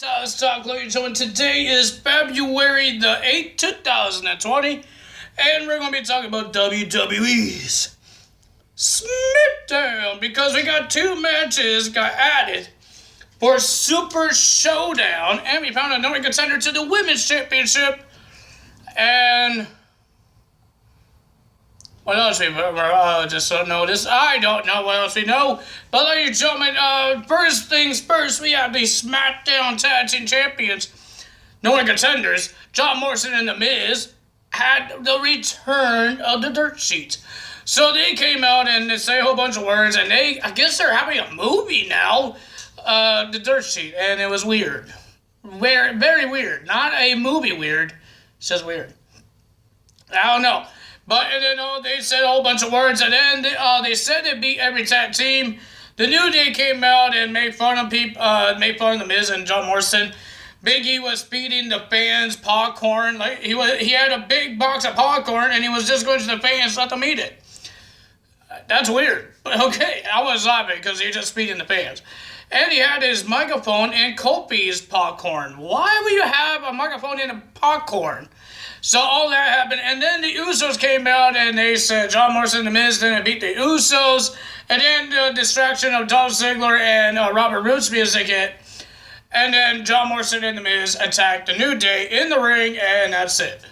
Talk, ladies and gentlemen. Today is February the 8th, 2020, and we're going to be talking about WWE's SmackDown because we got two matches got added for Super Showdown, and we found another contender to the Women's Championship. And what else we just don't know this? I don't know what else we know. But ladies and gentlemen, first things first, we have the SmackDown Tag Team Champions, known contenders, John Morrison and The Miz, had the return of the Dirt Sheet. So they came out and they say a whole bunch of words, and I guess they're having a movie now, the Dirt Sheet, and it was weird. Very, very weird. Not a movie weird, it's just weird. I don't know. But then they said a whole bunch of words, and then they said they beat every tag team. The New Day came out and made fun of The Miz and John Morrison. Big E was feeding the fans popcorn. Like he had a big box of popcorn, and he was just going to the fans, let them eat it. That's weird. But okay, I was laughing because he was just feeding the fans. And he had his microphone in Kofi's popcorn. Why would you have a microphone in a popcorn? So all that happened, and then the Usos came out, and they said John Morrison and The Miz didn't beat the Usos, and then the distraction of Dolph Ziggler and Robert Roots music hit, and then John Morrison and The Miz attacked the New Day in the ring, and that's it.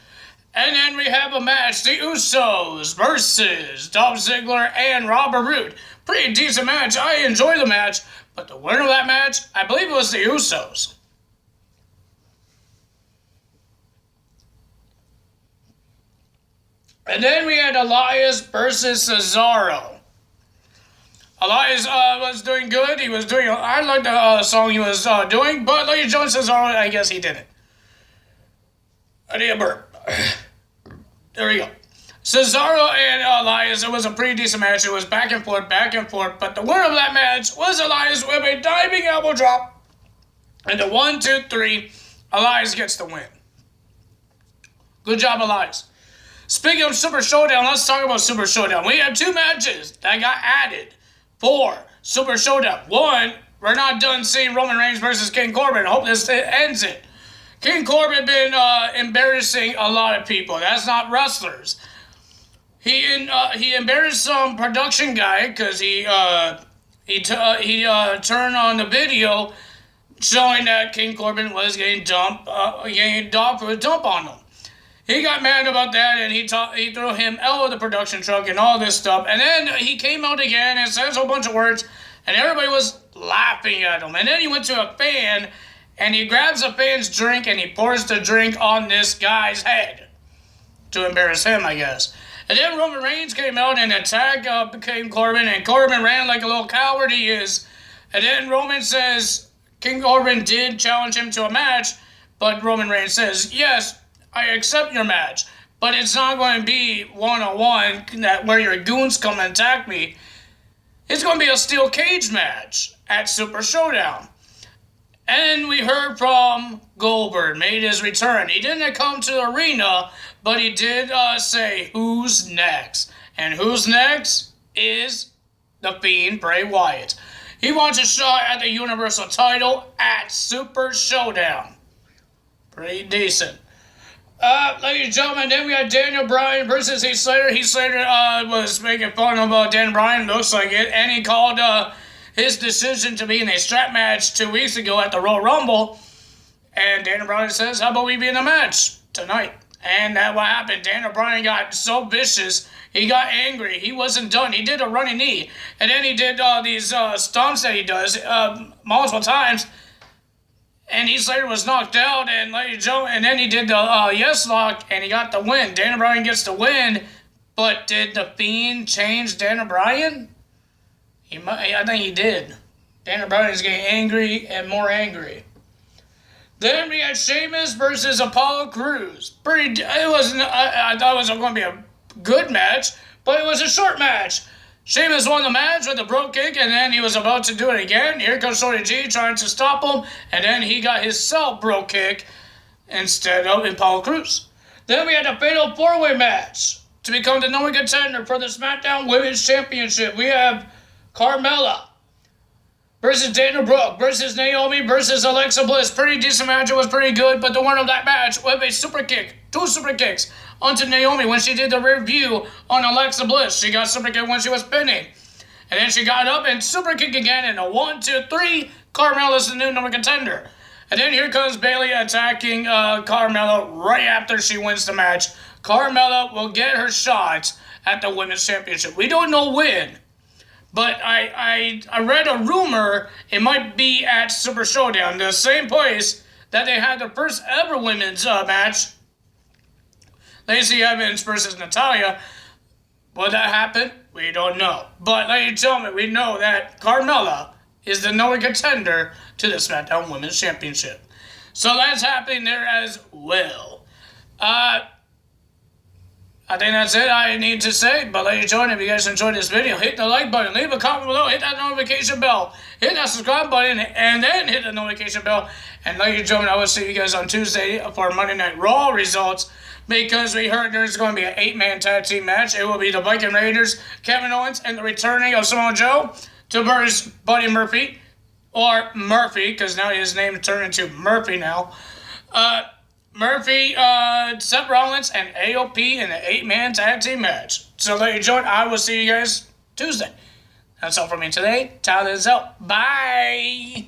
And then we have a match, the Usos versus Dolph Ziggler and Robert Roode. Pretty decent match. I enjoyed the match, but the winner of that match, I believe it was the Usos. And then we had Elias versus Cesaro. Elias was doing good. I liked the song he was doing, but like Joe Cesaro, I guess he didn't. I need a burp. There we go. Cesaro and Elias, it was a pretty decent match. It was back and forth, but the winner of that match was Elias with a diving elbow drop. And the 1, 2, 3, Elias gets the win. Good job, Elias. Speaking of Super Showdown, let's talk about Super Showdown. We have two matches that got added for Super Showdown. One, we're not done seeing Roman Reigns versus King Corbin. I hope this ends it. King Corbin been embarrassing a lot of people. That's not wrestlers. He embarrassed some production guy because he turned on the video showing that King Corbin was getting dumped for a dump on him. He got mad about that, and he threw him out of the production truck and all this stuff. And then he came out again and says a whole bunch of words, and everybody was laughing at him. And then he went to a fan, and he grabs a fan's drink, and he pours the drink on this guy's head to embarrass him, I guess. And then Roman Reigns came out and attacked King Corbin, and Corbin ran like a little coward he is. And then Roman says King Corbin did challenge him to a match, but Roman Reigns says, yes, I accept your match, but it's not going to be one-on-one where your goons come and attack me. It's going to be a steel cage match at Super Showdown. And we heard from Goldberg, made his return. He didn't come to the arena, but he did say, who's next? And who's next is The Fiend, Bray Wyatt. He wants a shot at the Universal title at Super Showdown. Pretty decent. Ladies and gentlemen, then we had Daniel Bryan versus Heath Slater. Heath Slater was making fun of Daniel Bryan, looks like it, and he called his decision to be in a strap match 2 weeks ago at the Royal Rumble. And Daniel Bryan says, how about we be in a match tonight? And that what happened. Daniel Bryan got so vicious, he got angry. He wasn't done. He did a running knee, and then he did these stomps that he does multiple times. And Heath Slater was knocked out, and then he did the yes lock, and he got the win. Daniel Bryan gets the win, but did the Fiend change Daniel Bryan? I think he did. Daniel Bryan is getting angry and more angry. Then we had Sheamus versus Apollo Crews. I thought it was going to be a good match, but it was a short match. Sheamus won the match with a brogue kick, and then he was about to do it again. Here comes Shorty G trying to stop him, and then he got his self brogue kick instead of Apollo Crews. Then we had a fatal four-way match to become the number one contender for the SmackDown Women's Championship. We have Carmella, versus Dana Brooke versus Naomi versus Alexa Bliss. Pretty decent match. It was pretty good, but the winner of that match with a super kick, 2 super kicks onto Naomi when she did the review on Alexa Bliss. She got super kick when she was pinning. And then she got up and super kick again in a 1, 2, 3. Carmella's the new number contender. And then here comes Bayley attacking Carmella right after she wins the match. Carmella will get her shot at the Women's Championship. We don't know when. But I read a rumor it might be at Super Showdown, the same place that they had the first ever women's match. Lacey Evans versus Natalya. Will that happen? We don't know. But ladies and gentlemen, we know that Carmella is the number contender to the SmackDown Women's Championship. So that's happening there as well. I think that's it I need to say. But ladies and gentlemen, if you guys enjoyed this video, hit the like button, leave a comment below, hit that notification bell, hit that subscribe button, and then hit the notification bell. And ladies and gentlemen, I will see you guys on Tuesday for Monday Night Raw results, because we heard there's going to be an 8-man tag team match. It will be the Viking Raiders, Kevin Owens, and the returning of Samoa Joe to versus Buddy Murphy, or Murphy, because now his name turned into Murphy now. Murphy, Seth Rollins, and AOP in the 8-man tag team match. So ladies and gentlemen, I will see you guys Tuesday. That's all for me today. Tyler is out. Bye.